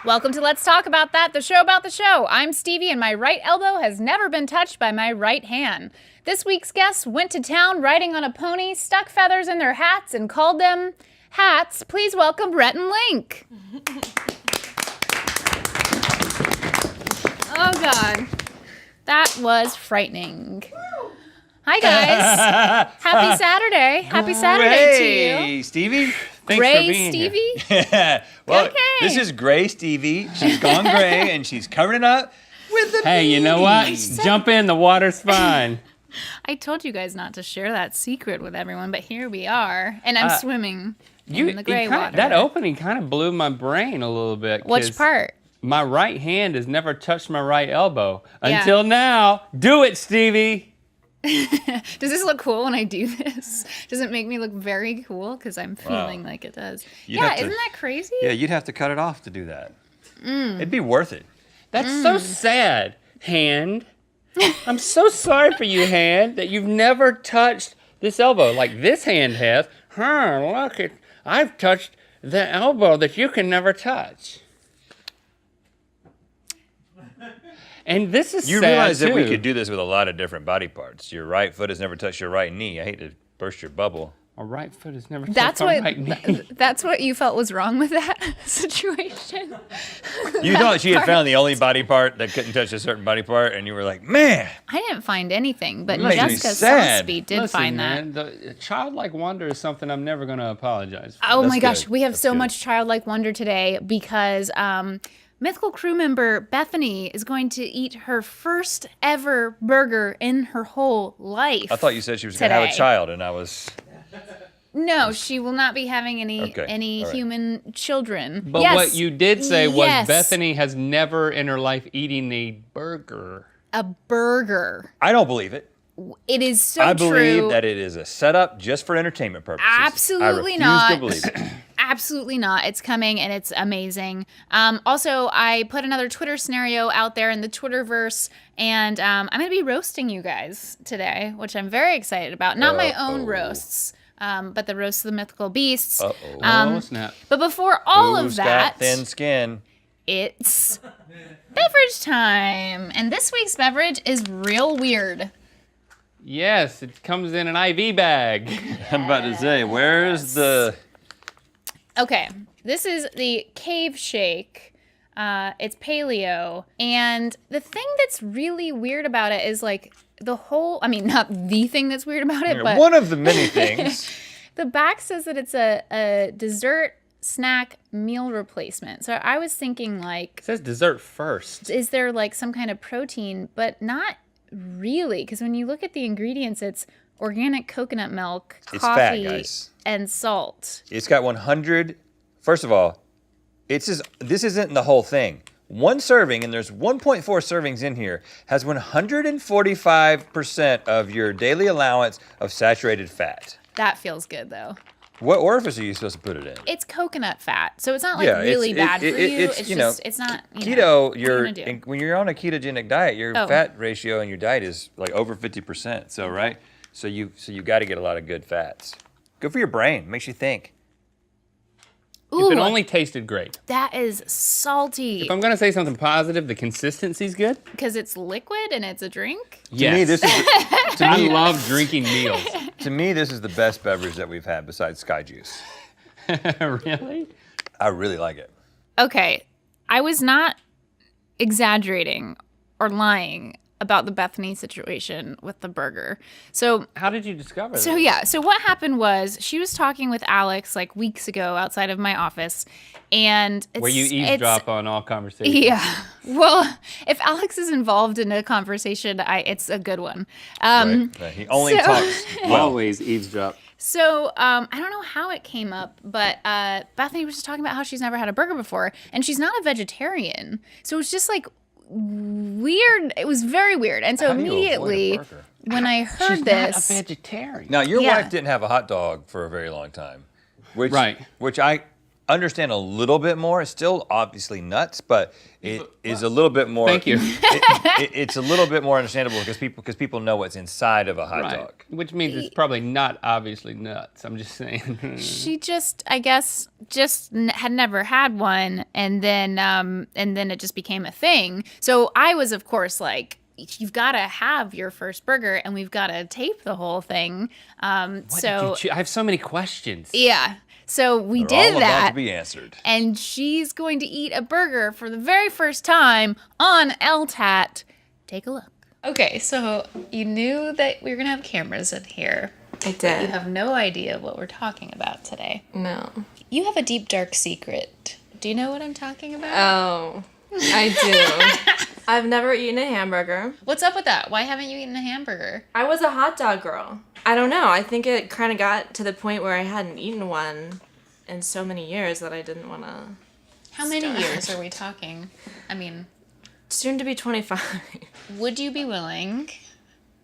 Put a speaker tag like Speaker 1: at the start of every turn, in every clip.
Speaker 1: Welcome to Let's Talk About That, the show about the show. I'm Stevie, and my right elbow has never been touched by my right hand. This week's guests went to town riding on a pony, stuck feathers in their hats, and called them hats. Please welcome Rhett and Link. Oh, God. That was frightening. Hi, guys. Happy Saturday. Happy Saturday to you.
Speaker 2: Hey, Stevie.
Speaker 3: Thanks
Speaker 1: Gray
Speaker 3: for being
Speaker 1: Stevie?
Speaker 2: Yeah. Well,
Speaker 1: Okay.
Speaker 2: this is Gray Stevie. She's gone gray, and she's covering it up with the
Speaker 3: Hey, you know what? Jump in, the water's fine.
Speaker 1: I told you guys not to share that secret with everyone, but here we are. And I'm swimming in the gray water.
Speaker 3: That opening kind of blew my brain a little bit.
Speaker 1: Which part?
Speaker 3: My right hand has never touched my right elbow.
Speaker 1: Yeah.
Speaker 3: Until now. Do it, Stevie.
Speaker 1: Does this look cool when I do this? Does it make me look very cool? Because I'm feeling like it does.
Speaker 2: You'd
Speaker 1: Isn't that crazy?
Speaker 2: Yeah, you'd have to cut it off to do that. It'd be worth it.
Speaker 3: That's so sad, hand. I'm so sorry for you, hand, that you've never touched this elbow like this hand has. Look, I've touched the elbow that you can never touch. And this is
Speaker 2: You
Speaker 3: sad,
Speaker 2: realize that we
Speaker 3: too.
Speaker 2: could do this with a lot of different body parts. Your right foot has never touched your right knee. I hate to burst your bubble.
Speaker 3: My right foot has never
Speaker 1: That's
Speaker 3: touched my
Speaker 1: what.
Speaker 3: right knee.
Speaker 1: That's what you felt was wrong with that situation.
Speaker 2: You thought she had found the only body part that couldn't touch a certain body part, and you were like, man.
Speaker 1: I didn't find anything, but
Speaker 2: Makes me
Speaker 1: Jessica
Speaker 2: sad.
Speaker 1: Salisbury did
Speaker 3: Listen,
Speaker 1: find that.
Speaker 3: man, the childlike wonder is something I'm never going to apologize for.
Speaker 1: Oh my
Speaker 2: That's
Speaker 1: gosh,
Speaker 2: good.
Speaker 1: we have
Speaker 2: That's
Speaker 1: so
Speaker 2: good.
Speaker 1: much childlike wonder today because Mythical Crew member Bethany is going to eat her first ever burger in her whole life.
Speaker 2: I thought you said she was going to have a
Speaker 1: Today.
Speaker 2: child, and I was...
Speaker 1: No, she will not be having any
Speaker 2: Okay, all right.
Speaker 1: human children.
Speaker 3: But
Speaker 1: Yes,
Speaker 3: what you did say was
Speaker 1: yes,
Speaker 3: Bethany has never in her life eaten a burger.
Speaker 1: a burger.
Speaker 2: I don't believe it.
Speaker 1: It is so
Speaker 2: I
Speaker 1: true.
Speaker 2: believe that it is a setup just for entertainment purposes.
Speaker 1: Absolutely
Speaker 2: I refuse
Speaker 1: not.
Speaker 2: to believe it.
Speaker 1: Absolutely not. It's coming and it's amazing. Also, I put another Twitter scenario out there in the Twitterverse, and I'm going to be roasting you guys today, which I'm very excited about. Not my own roasts, but the roast of the mythical beasts.
Speaker 3: Oh, snap.
Speaker 1: But before all
Speaker 2: Who's
Speaker 1: of that,
Speaker 2: got thin skin?
Speaker 1: it's beverage time. And this week's beverage is real weird.
Speaker 3: Yes, it comes in an IV bag.
Speaker 2: I'm about to say, where's the...
Speaker 1: Okay, this is the Cave Shake. It's paleo. And the thing that's really weird about it is like the whole, I mean, not the thing that's weird about it, but
Speaker 2: One of the many things.
Speaker 1: the back says that it's a dessert snack meal replacement. So I was thinking like,
Speaker 3: It says dessert first.
Speaker 1: is there like some kind of protein, but not really. Because when you look at the ingredients, it's organic coconut milk,
Speaker 2: It's fat,
Speaker 1: coffee,
Speaker 2: guys.
Speaker 1: and salt.
Speaker 2: It's got 100... First of all, this isn't the whole thing. One serving, and there's 1.4 servings in here, has 145% of your daily allowance of saturated fat.
Speaker 1: That feels good though.
Speaker 2: What orifice are you supposed to put it in?
Speaker 1: It's coconut fat, so it's not like
Speaker 2: Yeah,
Speaker 1: really
Speaker 2: it's-
Speaker 1: bad for you.
Speaker 2: it's,
Speaker 1: It's
Speaker 2: you
Speaker 1: just,
Speaker 2: know,
Speaker 1: it's not. You
Speaker 2: Keto,
Speaker 1: know, what are you gonna do?
Speaker 2: when you're on a ketogenic diet, your
Speaker 1: Oh.
Speaker 2: fat ratio in your diet is like over 50%. So right, so you got to get a lot of good fats. Good for your brain. Makes you think.
Speaker 1: Ooh,
Speaker 3: If it only tasted great.
Speaker 1: that is salty
Speaker 3: If I'm going to say something positive, the consistency's good.
Speaker 1: because it's liquid and it's a drink.
Speaker 3: Yes.
Speaker 2: To me, this is to
Speaker 3: I
Speaker 2: me,
Speaker 3: love drinking meals.
Speaker 2: to me this is the best beverage that we've had besides Sky Juice.
Speaker 3: Really?
Speaker 2: I really like it.
Speaker 1: Okay, I was not exaggerating or lying about the Bethany situation with the burger. So
Speaker 3: How did you discover that?
Speaker 1: So yeah, so what happened was she was talking with Alex like weeks ago outside of my office, and it's,
Speaker 3: Where you eavesdrop on all conversations.
Speaker 1: Yeah, well, if Alex is involved in a conversation, it's a good one.
Speaker 2: Right? He only
Speaker 1: so-
Speaker 2: talks well.
Speaker 3: Always eavesdrop.
Speaker 1: So I don't know how it came up, but Bethany was just talking about how she's never had a burger before, and she's not a vegetarian, so it was just like weird. It was very weird, and so
Speaker 2: How do you avoid a
Speaker 1: immediately
Speaker 2: burger?
Speaker 1: when I heard
Speaker 3: She's
Speaker 1: this,
Speaker 3: not a vegetarian.
Speaker 2: Now your
Speaker 1: Yeah.
Speaker 2: wife didn't have a hot dog for a very long time, which
Speaker 3: Right.
Speaker 2: which I understand a little bit more. It's still obviously nuts, but it is a little bit more.
Speaker 3: Thank you.
Speaker 2: It's a little bit more understandable because people know what's inside of a hot dog.
Speaker 3: Which means it's probably not obviously nuts. I'm just saying.
Speaker 1: She just, I guess, had never had one, and then it just became a thing. So I was, of course, like, you've got to have your first burger, and we've got to tape the whole thing.
Speaker 3: I have so many questions.
Speaker 1: Yeah. So we
Speaker 2: They're
Speaker 1: did
Speaker 2: all
Speaker 1: that.
Speaker 2: about to be answered.
Speaker 1: And she's going to eat a burger for the very first time on LTAT. Take a look. Okay, so you knew that we were going to have cameras in here.
Speaker 4: I did.
Speaker 1: You have no idea what we're talking about today.
Speaker 4: No.
Speaker 1: You have a deep, dark secret. Do you know what I'm talking about?
Speaker 4: Oh, I do. I've never eaten a hamburger.
Speaker 1: What's up with that? Why haven't you eaten a hamburger?
Speaker 4: I was a hot dog girl. I don't know. I think it kind of got to the point where I hadn't eaten one in so many years that I didn't want to.
Speaker 1: How many years are we talking? I mean,
Speaker 4: soon to be 25.
Speaker 1: Would you be willing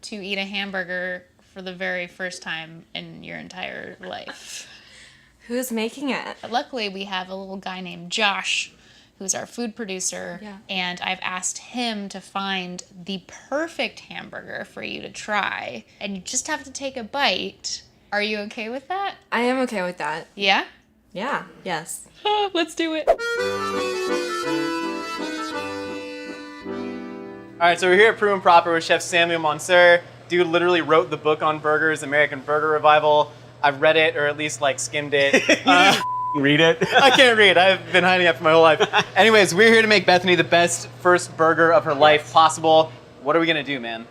Speaker 1: to eat a hamburger for the very first time in your entire life?
Speaker 4: Who's making it?
Speaker 1: Luckily, we have a little guy named Josh, who's our food producer, and I've asked him to find the perfect hamburger for you to try, and you just have to take a bite. Are you okay with that?
Speaker 4: I am okay with that.
Speaker 1: Yeah?
Speaker 4: Yeah, yes.
Speaker 1: Let's do it.
Speaker 5: All right, so we're here at Prue and Proper with Chef Samuel Monsieur. Dude literally wrote the book on burgers, American Burger Revival. I've read it, or at least like skimmed it.
Speaker 3: Read it.
Speaker 5: I can't read. I've been hiding it for my whole life. Anyways, we're here to make Bethany the best first burger of her life possible. What are we gonna do, man?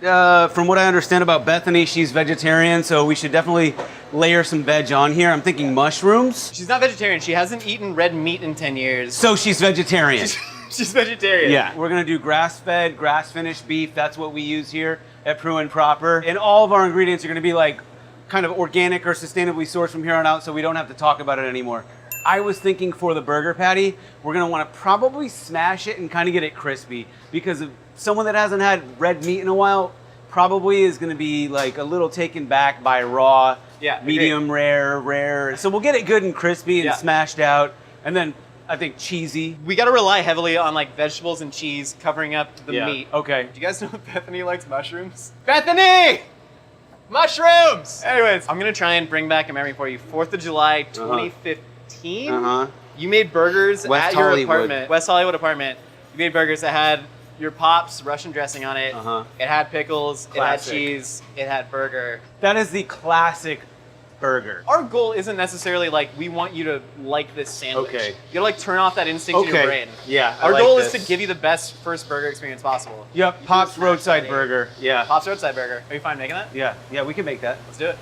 Speaker 6: From what I understand about Bethany, she's vegetarian, so we should definitely layer some veg on here. I'm thinking mushrooms.
Speaker 5: She's not vegetarian. She hasn't eaten red meat in 10 years.
Speaker 6: So she's vegetarian.
Speaker 5: She's vegetarian.
Speaker 6: Yeah, we're gonna do grass-fed, grass-finished beef. That's what we use here at Prue and Proper. And all of our ingredients are gonna be like kind of organic or sustainably sourced from here on out, so we don't have to talk about it anymore. I was thinking for the burger patty, we're gonna wanna probably smash it and kind of get it crispy, because of someone that hasn't had red meat in a while probably is gonna be like a little taken back by raw, medium rare. So we'll get it good and crispy and smashed out, and then I think cheesy.
Speaker 5: We gotta rely heavily on like vegetables and cheese covering up the meat.
Speaker 6: Okay.
Speaker 5: Do you guys know if Bethany likes mushrooms? Bethany! Mushrooms! Anyways, I'm gonna try and bring back a memory for you. 4th of July, 2015. You made burgers
Speaker 6: West
Speaker 5: at your
Speaker 6: Hollywood.
Speaker 5: apartment. West Hollywood apartment. You made burgers that had your Pop's Russian dressing on it. It had pickles,
Speaker 6: Classic.
Speaker 5: it had cheese, it had burger.
Speaker 6: That is the classic burger.
Speaker 5: Our goal isn't necessarily like, we want you to like this sandwich.
Speaker 6: Okay.
Speaker 5: You gotta like turn off that instinct in your brain.
Speaker 6: Yeah.
Speaker 5: Our goal is to give you the best first burger experience possible.
Speaker 6: Yep, Pop's roadside burger. Yeah.
Speaker 5: Pop's roadside burger. Are you fine making that?
Speaker 6: Yeah, we can make that.
Speaker 5: Let's do it.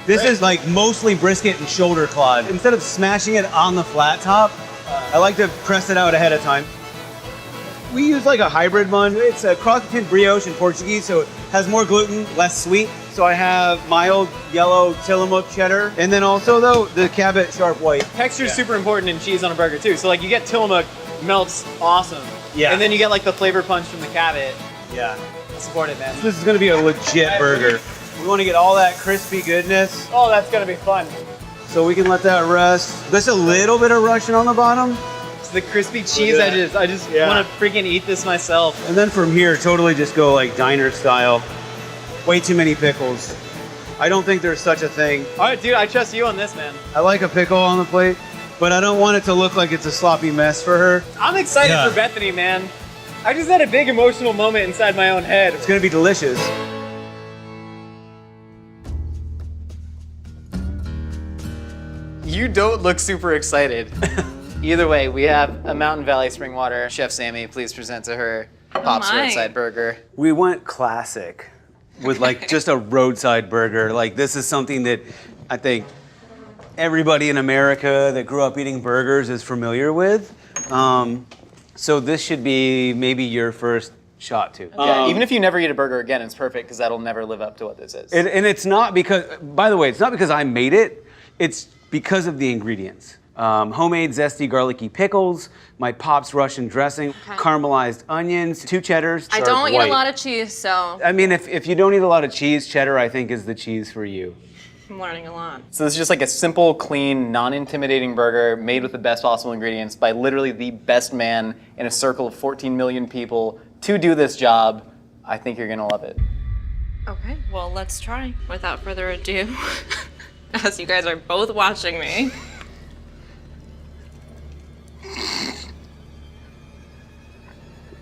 Speaker 6: This is like mostly brisket and shoulder claw. Instead of smashing it on the flat top, I like to press it out ahead of time. We use like a hybrid bun. It's a cross between brioche and Portuguese, so it has more gluten, less sweet. So I have mild yellow Tillamook cheddar, and then also though the Cabot sharp white.
Speaker 5: Texture is super important in cheese on a burger too. So like you get Tillamook, melts awesome.
Speaker 6: Yeah.
Speaker 5: And then you get like the flavor punch from the Cabot.
Speaker 6: Yeah.
Speaker 5: Support it, man.
Speaker 6: This is gonna be a legit burger. We want to get all that crispy goodness,
Speaker 5: Oh, that's gonna be fun.
Speaker 6: so we can let that rest. There's a little bit of Russian on the bottom,
Speaker 5: It's the crispy cheese.
Speaker 6: at
Speaker 5: I just want to freaking eat this myself.
Speaker 6: and then from here, totally just go like diner style. Way too many pickles. I don't think there's such a thing.
Speaker 5: All right, dude, I trust you on this, man.
Speaker 6: I like a pickle on the plate, but I don't want it to look like it's a sloppy mess for her.
Speaker 5: I'm excited
Speaker 6: Yeah.
Speaker 5: for Bethany, man. I just had a big emotional moment inside my own head.
Speaker 6: It's gonna be delicious.
Speaker 5: You don't look super excited. Either way, we have a Mountain Valley spring water. Chef Sammy, please present to her Pop's
Speaker 4: my.
Speaker 5: roadside burger.
Speaker 6: We went classic with like just a roadside burger. Like this is something that I think everybody in America that grew up eating burgers is familiar with. So this should be maybe your first shot too.
Speaker 5: Yeah, even if you never eat a burger again, it's perfect because that'll never live up to what this is.
Speaker 6: And it's not because, by the way, it's not because I made it. It's because of the ingredients. Homemade zesty garlicky pickles, my Pop's Russian dressing, caramelized onions, 2 cheddars.
Speaker 4: I
Speaker 6: sharp
Speaker 4: don't eat
Speaker 6: white.
Speaker 4: a lot of cheese, so.
Speaker 6: I mean, if you don't eat a lot of cheese, cheddar I think is the cheese for you.
Speaker 4: I'm learning a lot.
Speaker 5: So this is just like a simple, clean, non-intimidating burger made with the best possible ingredients by literally the best man in a circle of 14 million people to do this job. I think you're gonna love it.
Speaker 4: Okay, well, let's try. Without further ado, as you guys are both watching me.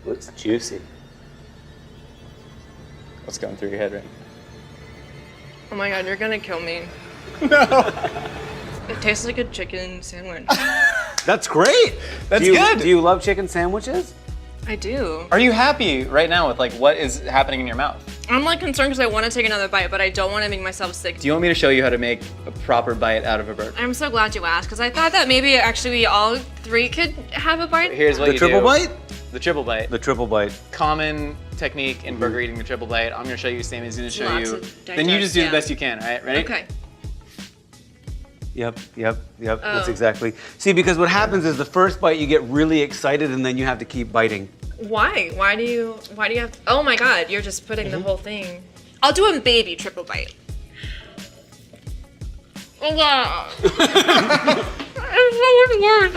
Speaker 6: Looks juicy.
Speaker 5: What's going through your head right
Speaker 4: Oh my god, you're gonna kill me. No! It tastes like a chicken sandwich.
Speaker 6: That's great.
Speaker 5: That's
Speaker 6: do you,
Speaker 5: good.
Speaker 6: Do you love chicken sandwiches?
Speaker 4: I do.
Speaker 5: Are you happy right now with like what is happening in your mouth?
Speaker 4: I'm like concerned because I want to take another bite, but I don't want to make myself sick.
Speaker 5: Do you want me to show you how to make a proper bite out of a burger?
Speaker 4: I'm so glad you asked because I thought that maybe actually we all three could have a bite.
Speaker 5: Here's what
Speaker 6: The
Speaker 5: you
Speaker 6: triple
Speaker 5: do.
Speaker 6: bite?
Speaker 5: The triple bite.
Speaker 6: The triple bite.
Speaker 5: Common technique in burger eating, the triple bite. I'm gonna show you, Sammy's gonna show
Speaker 4: Lots
Speaker 5: you.
Speaker 4: of
Speaker 5: Then you just do
Speaker 4: digest,
Speaker 5: the best you can, all right? Ready?
Speaker 4: Okay.
Speaker 6: Yep. That's
Speaker 4: Oh.
Speaker 6: exactly. See, because what happens is the first bite you get really excited and then you have to keep biting.
Speaker 4: Why? Why do you have to, oh my god, you're just putting the whole thing. I'll do a baby triple bite. Oh god. It's so much worse.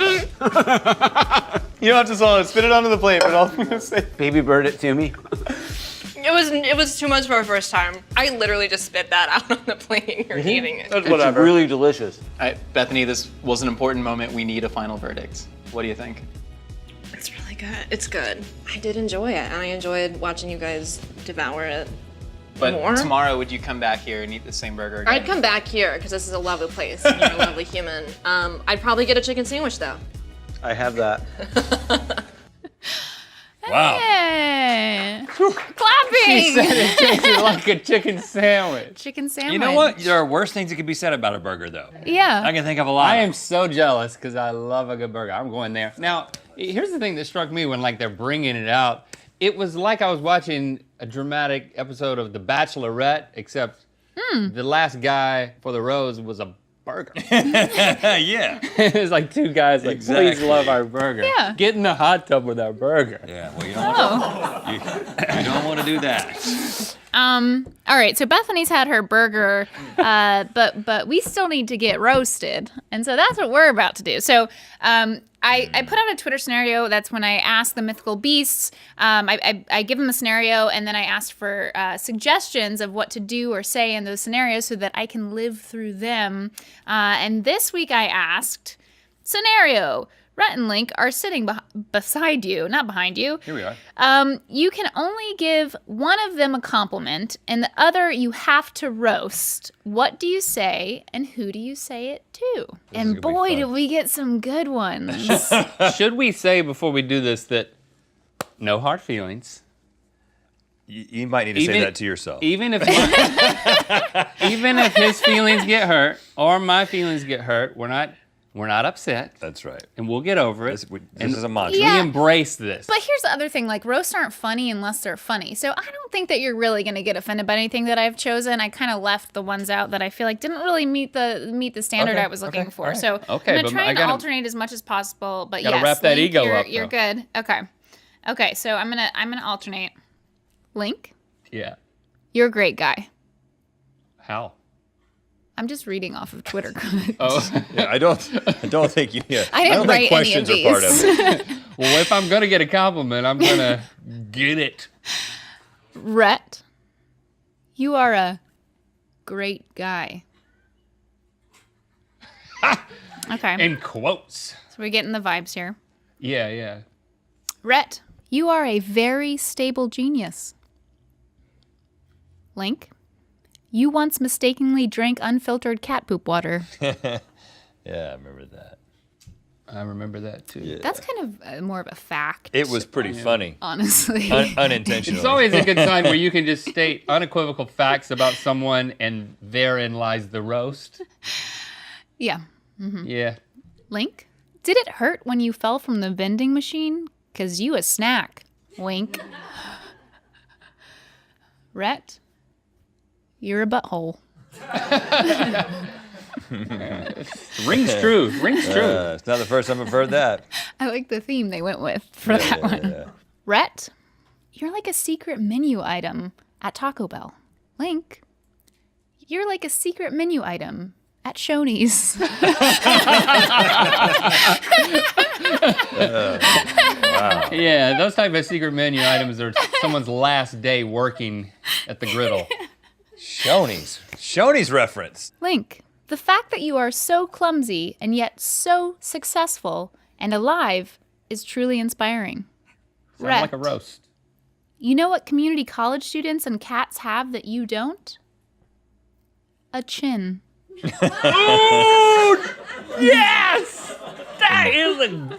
Speaker 5: You don't have to swallow it. Spit it onto the plate, but all I'm gonna say.
Speaker 6: Baby bird it to me.
Speaker 4: It was too much for our first time. I literally just spit that out on the plate and you're eating it.
Speaker 5: That's
Speaker 6: It's
Speaker 5: whatever.
Speaker 6: really delicious.
Speaker 5: All right, Bethany, this was an important moment. We need a final verdict. What do you think?
Speaker 4: It's really good. It's good. I did enjoy it, and I enjoyed watching you guys devour it.
Speaker 5: But
Speaker 4: More?
Speaker 5: tomorrow, would you come back here and eat the same burger again?
Speaker 4: I'd come back here because this is a lovely place and you're a lovely human. I'd probably get a chicken sandwich though.
Speaker 6: I have that.
Speaker 2: Wow.
Speaker 1: Hey.
Speaker 3: She
Speaker 1: Clapping.
Speaker 3: said it tasted like a chicken sandwich.
Speaker 1: Chicken sandwich.
Speaker 2: You know what? There are worse things that could be said about a burger, though.
Speaker 1: Yeah.
Speaker 2: I can think of a lot.
Speaker 3: I am so jealous because I love a good burger. I'm going there. Now, here's the thing that struck me when like they're bringing it out. It was like I was watching a dramatic episode of The Bachelorette, except the last guy for the rose was a burger.
Speaker 2: Yeah.
Speaker 3: It's like two guys like,
Speaker 2: Exactly.
Speaker 3: please love our burger.
Speaker 1: Yeah.
Speaker 3: Get in the hot tub with our burger.
Speaker 2: Yeah. Well, you don't want to do that.
Speaker 1: All right, so Bethany's had her burger, but we still need to get roasted, and so that's what we're about to do. So I put out a Twitter scenario. That's when I asked the mythical beasts. I give them a scenario, and then I asked for suggestions of what to do or say in those scenarios so that I can live through them. And this week I asked, scenario: Rhett and Link are sitting beside you, not behind you.
Speaker 2: Here we are.
Speaker 1: You can only give one of them a compliment, and the other you have to roast. What do you say, and who do you say it to? And
Speaker 2: gonna be
Speaker 1: boy,
Speaker 2: fun.
Speaker 1: did we get some good ones.
Speaker 3: Should we say before we do this that no hard feelings?
Speaker 2: You might need to say that to yourself.
Speaker 3: Even if even if his feelings get hurt or my feelings get hurt, we're not upset,
Speaker 2: That's right.
Speaker 3: and we'll get over it.
Speaker 2: This is a mantra.
Speaker 1: Yeah.
Speaker 3: We embrace this.
Speaker 1: But here's the other thing, like roasts aren't funny unless they're funny. So I don't think that you're really going to get offended by anything that I've chosen. I kind of left the ones out that I feel like didn't really meet the standard
Speaker 2: Okay,
Speaker 1: I was looking
Speaker 2: okay,
Speaker 1: for.
Speaker 2: all right.
Speaker 1: So
Speaker 3: Okay,
Speaker 1: I'm going
Speaker 3: but
Speaker 1: to try
Speaker 3: I
Speaker 1: and
Speaker 3: gotta-
Speaker 1: alternate as much as possible, but
Speaker 3: Gotta
Speaker 1: yes,
Speaker 3: wrap that
Speaker 1: Link,
Speaker 3: ego
Speaker 1: you're,
Speaker 3: up,
Speaker 1: you're
Speaker 3: though.
Speaker 1: good. Okay, so I'm going to alternate. Link,
Speaker 3: Yeah.
Speaker 1: you're a great guy.
Speaker 3: How?
Speaker 1: I'm just reading off of Twitter comments.
Speaker 3: Oh.
Speaker 2: Yeah, I don't think you. Yeah,
Speaker 1: I didn't
Speaker 2: don't
Speaker 1: write
Speaker 2: think questions
Speaker 1: any
Speaker 2: are
Speaker 1: of
Speaker 2: part of
Speaker 1: these.
Speaker 2: it.
Speaker 3: Well, if I'm gonna get a compliment, I'm gonna get it.
Speaker 1: Rhett, you are a great guy. Okay,
Speaker 3: In quotes.
Speaker 1: so we're getting the vibes here.
Speaker 3: Yeah.
Speaker 1: Rhett, you are a very stable genius. Link, you once mistakenly drank unfiltered cat poop water.
Speaker 2: Yeah, I remember that.
Speaker 3: I remember that too.
Speaker 2: Yeah.
Speaker 1: That's kind of more of a fact.
Speaker 2: It was pretty funny.
Speaker 1: honestly.
Speaker 2: Unintentionally.
Speaker 3: It's always a good sign where you can just state unequivocal facts about someone and therein lies the roast.
Speaker 1: Yeah.
Speaker 3: Yeah.
Speaker 1: Link, did it hurt when you fell from the vending machine? 'Cause you a snack. Wink. Rhett, you're a butthole.
Speaker 3: Rings true. Rings true.
Speaker 2: It's not the first time I've heard that.
Speaker 1: I like the theme they went with for that one.
Speaker 2: Yeah.
Speaker 1: You're like a secret menu item at Shoney's.
Speaker 2: Wow.
Speaker 3: Yeah, those type of secret menu items are someone's last day working at the griddle.
Speaker 2: Shoney's reference.
Speaker 1: Link, the fact that you are so clumsy and yet so successful and alive is truly inspiring.
Speaker 3: Sounds like a
Speaker 1: Rhett,
Speaker 3: roast.
Speaker 1: you know what community college students and cats have that you don't? A chin.
Speaker 3: Yes! That is a...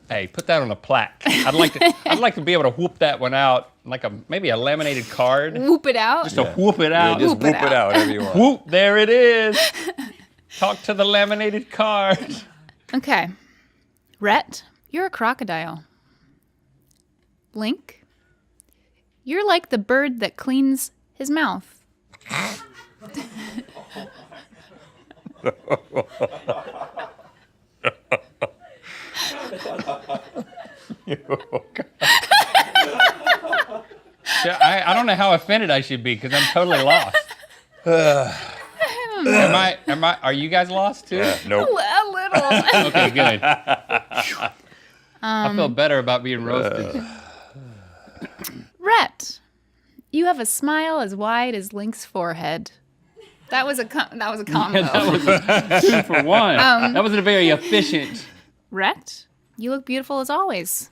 Speaker 3: Hey, put that on a plaque. I'd like to be able to whoop that one out, like maybe a laminated card.
Speaker 1: Whoop it out.
Speaker 3: Just to whoop it out.
Speaker 2: Yeah, just whoop it out, whatever you want.
Speaker 3: Whoop, there it is. Talk to the laminated card.
Speaker 1: Okay. Rhett, you're a crocodile. Link, you're like the bird that cleans his mouth.
Speaker 3: Yeah, I don't know how offended I should be because I'm totally lost. Are you guys lost too?
Speaker 2: Nope.
Speaker 1: A little.
Speaker 3: Okay, good. I feel better about being roasted.
Speaker 1: Rhett, you have a smile as wide as Link's forehead. That was a combo.
Speaker 3: That was 2 for 1. That wasn't very efficient.
Speaker 1: Rhett, you look beautiful as always.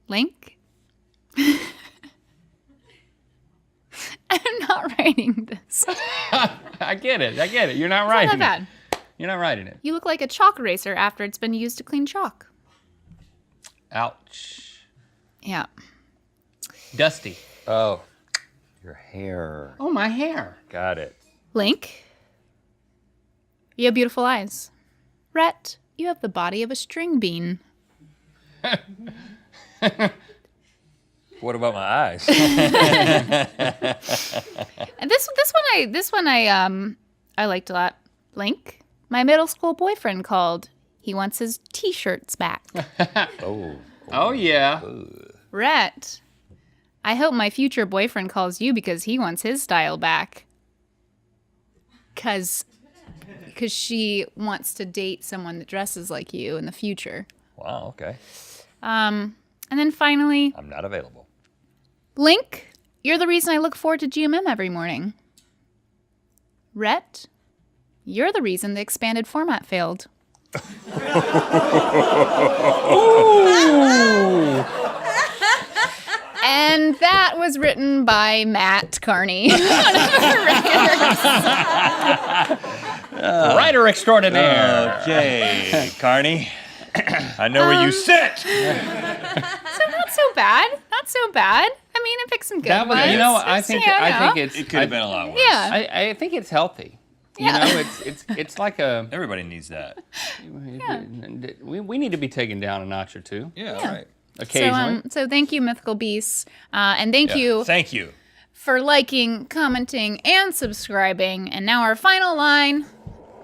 Speaker 1: Link, I'm not writing this.
Speaker 3: I get it. You're not
Speaker 1: It's
Speaker 3: writing
Speaker 1: not that bad.
Speaker 3: it. You're not writing it.
Speaker 1: You look like a chalk eraser after it's been used to clean chalk.
Speaker 3: Ouch.
Speaker 1: Yeah.
Speaker 3: Dusty.
Speaker 2: Oh, your hair.
Speaker 3: Oh, my hair.
Speaker 2: Got it.
Speaker 1: Link, you have beautiful eyes. Rhett, you have the body of a string bean.
Speaker 2: What about my eyes?
Speaker 1: And this one I liked a lot. Link, my middle school boyfriend called. He wants his t-shirts back.
Speaker 3: Oh, yeah.
Speaker 1: Rhett, I hope my future boyfriend calls you because he wants his style back. Cause she wants to date someone that dresses like you in the future.
Speaker 2: Wow, okay.
Speaker 1: And then finally,
Speaker 2: I'm not available.
Speaker 1: Link, you're the reason I look forward to GMM every morning. Rhett, you're the reason the expanded format failed. And that was written by Matt Carney.
Speaker 3: Writer extraordinaire.
Speaker 2: Okay, Carney. I know where you sit.
Speaker 1: So not so bad. Not so bad. I mean, I picked some good
Speaker 3: That was,
Speaker 1: ones.
Speaker 3: you know, I think it's.
Speaker 2: It could have been a lot worse.
Speaker 1: Yeah.
Speaker 3: I think it's healthy.
Speaker 1: Yeah.
Speaker 3: You know, it's like a.
Speaker 2: Everybody needs that.
Speaker 3: We need to be taken down a notch or two.
Speaker 2: Yeah, right.
Speaker 3: Occasionally.
Speaker 1: So thank you, Mythical Beasts. And thank you
Speaker 2: Thank you.
Speaker 1: for liking, commenting, and subscribing. And now our final line.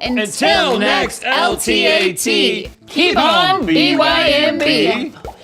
Speaker 2: Until next LTAT,
Speaker 1: keep on BYMB.